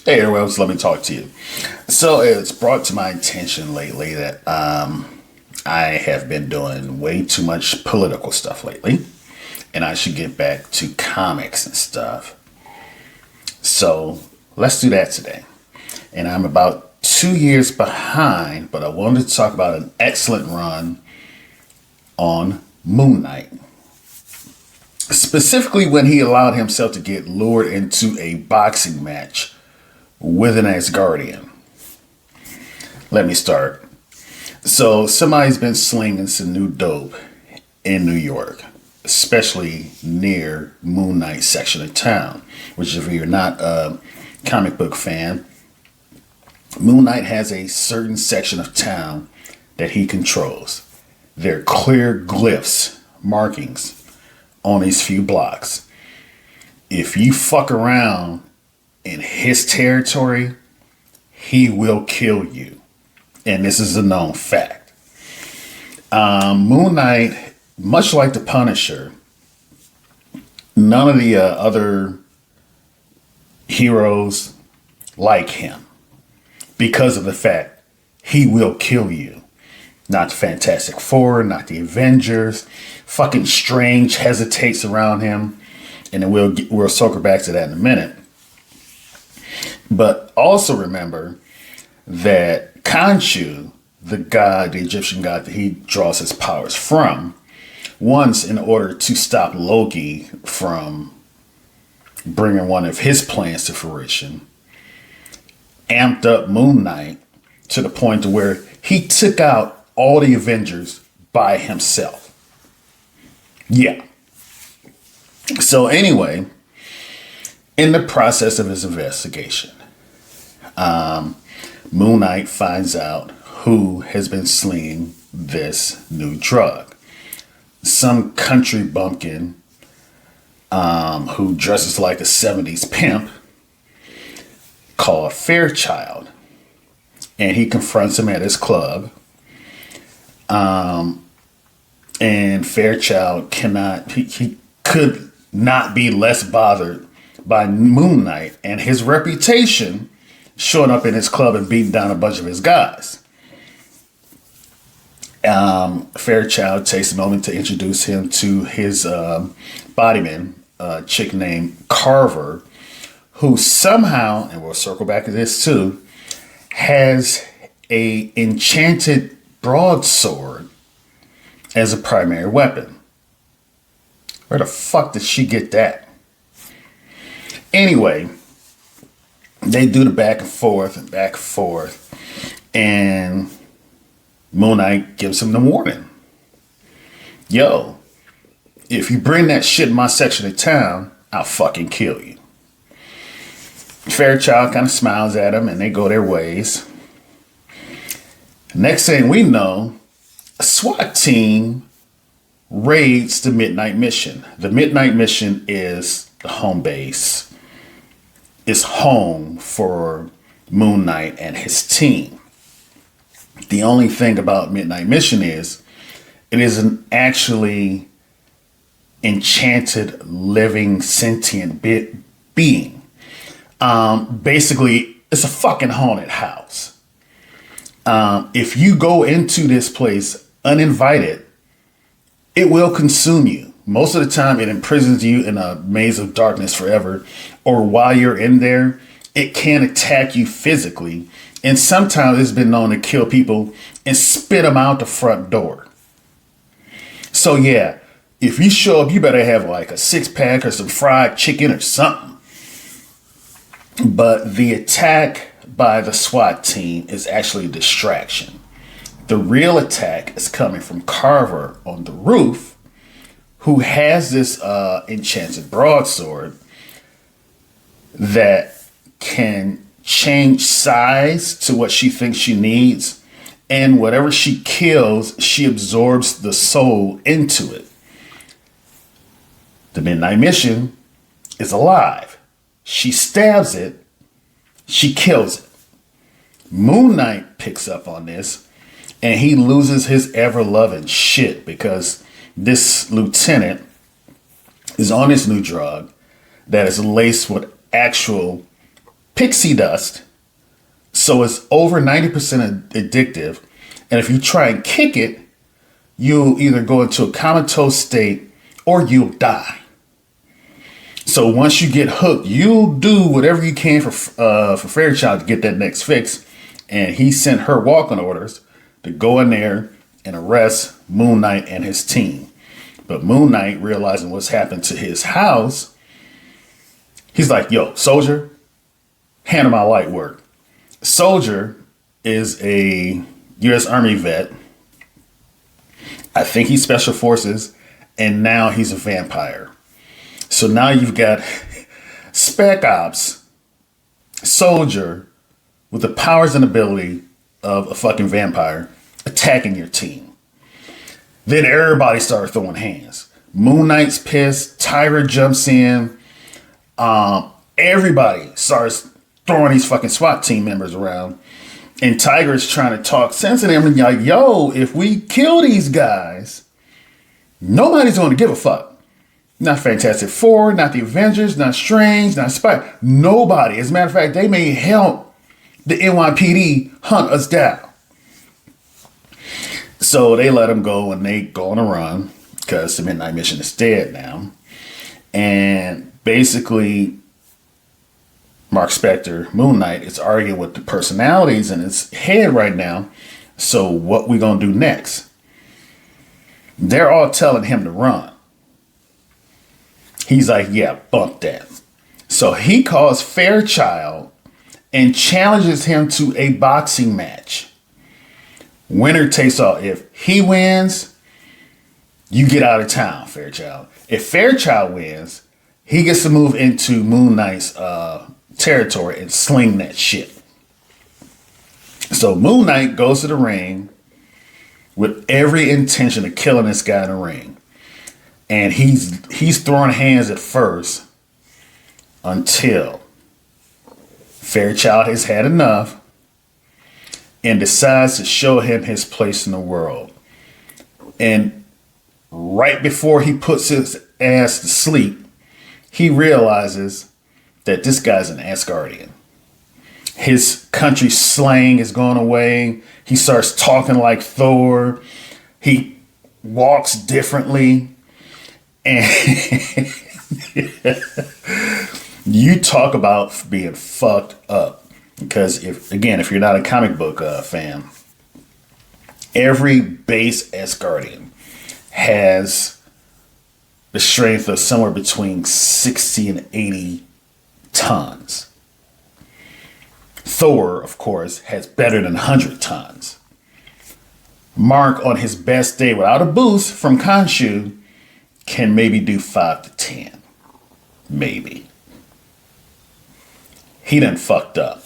Hey, everyone else, let me talk to you. So it's brought to my attention lately that I have been doing way too much political stuff lately, and I should get back to comics and stuff. So let's do that today. And I'm about 2 years behind, but I wanted to talk about an excellent run on Moon Knight. Specifically when he allowed himself to get lured into a boxing match with an Asgardian. Let me start. So somebody's been slinging some new dope in New York, especially near Moon Knight section of town, which if you're not a comic book fan, Moon Knight has a certain section of town that he controls. There are clear glyphs, markings on these few blocks. If you fuck around in his territory, he will kill you. And this is a known fact. Moon Knight, much like the Punisher, none of the other heroes like him because of the fact he will kill you. Not the Fantastic Four, not the Avengers. Fucking Strange hesitates around him. And then we'll circle back to that in a minute. But also remember that Khonshu, the god, the Egyptian god that he draws his powers from, once in order to stop Loki from bringing one of his plans to fruition, amped up Moon Knight to the point to where he took out all the Avengers by himself. Yeah. So anyway, in the process of his investigation, Moon Knight finds out who has been slinging this new drug. Some country bumpkin who dresses like a 70s pimp called Fairchild. And he confronts him at his club. And Fairchild he could not be less bothered by Moon Knight and his reputation showing up in his club and beating down a bunch of his guys. Fairchild takes a moment to introduce him to his bodyman, a chick named Carver, who somehow, and we'll circle back to this too, has a enchanted broadsword as a primary weapon. Where the fuck did she get that? Anyway, they do the back and forth, and Moon Knight gives him the warning. Yo, if you bring that shit in my section of town, I'll fucking kill you. Fairchild kind of smiles at him and they go their ways. Next thing we know, a SWAT team raids the Midnight Mission. The Midnight Mission is the home base. It's home for Moon Knight and his team. The only thing about Midnight Mission is it is an actually enchanted, living, sentient being. Basically, it's a fucking haunted house. If you go into this place uninvited, it will consume you. Most of the time, it imprisons you in a maze of darkness forever. Or while you're in there, it can attack you physically. And sometimes it's been known to kill people and spit them out the front door. So yeah, if you show up, you better have like a 6-pack or some fried chicken or something. But the attack by the SWAT team is actually a distraction. The real attack is coming from Carver on the roof, who has this enchanted broadsword that can change size to what she thinks she needs. And whatever she kills, she absorbs the soul into it. The Midnight Mission is alive. She stabs it. She kills it. Moon Knight picks up on this. And he loses his ever-loving shit because this lieutenant is on this new drug that is laced with actual pixie dust, so it's over 90% addictive. And if you try and kick it, you'll either go into a comatose state or you'll die. So once you get hooked, you'll do whatever you can for Fairchild to get that next fix. And he sent her walking orders to go in there and arrest Moon Knight and his team. But Moon Knight, realizing what's happened to his house, he's like, yo, Soldier, handle my light work. Soldier is a U.S. Army vet. I think he's Special Forces, and now he's a vampire. So now you've got Spec Ops, Soldier, with the powers and ability of a fucking vampire, attacking your team. Then everybody started throwing hands. Moon Knight's pissed. Tiger jumps in. Everybody starts throwing these fucking SWAT team members around. And Tiger's trying to talk sense to them and like, yo, if we kill these guys, nobody's going to give a fuck. Not Fantastic Four, not the Avengers, not Strange, not Spider. Nobody. As a matter of fact, they may help the NYPD hunt us down. So they let him go and they go on a run because the Midnight Mission is dead now. And basically, Marc Spectre, Moon Knight, is arguing with the personalities in his head right now. So what we gonna do next? They're all telling him to run. He's like, yeah, bump that. So he calls Fairchild and challenges him to a boxing match. Winner takes all. If he wins, you get out of town, Fairchild. If Fairchild wins, he gets to move into Moon Knight's territory and sling that shit. So Moon Knight goes to the ring with every intention of killing this guy in the ring. And he's throwing hands at first until Fairchild has had enough and decides to show him his place in the world. And right before he puts his ass to sleep, he realizes that this guy's an Asgardian. His country slang is going away. He starts talking like Thor. He walks differently. And you talk about being fucked up. Because if you're not a comic book fan, every base Asgardian has the strength of somewhere between 60 and 80 tons. Thor, of course, has better than 100 tons. Mark, on his best day without a boost from Khonshu, can maybe do 5 to 10. Maybe. He done fucked up.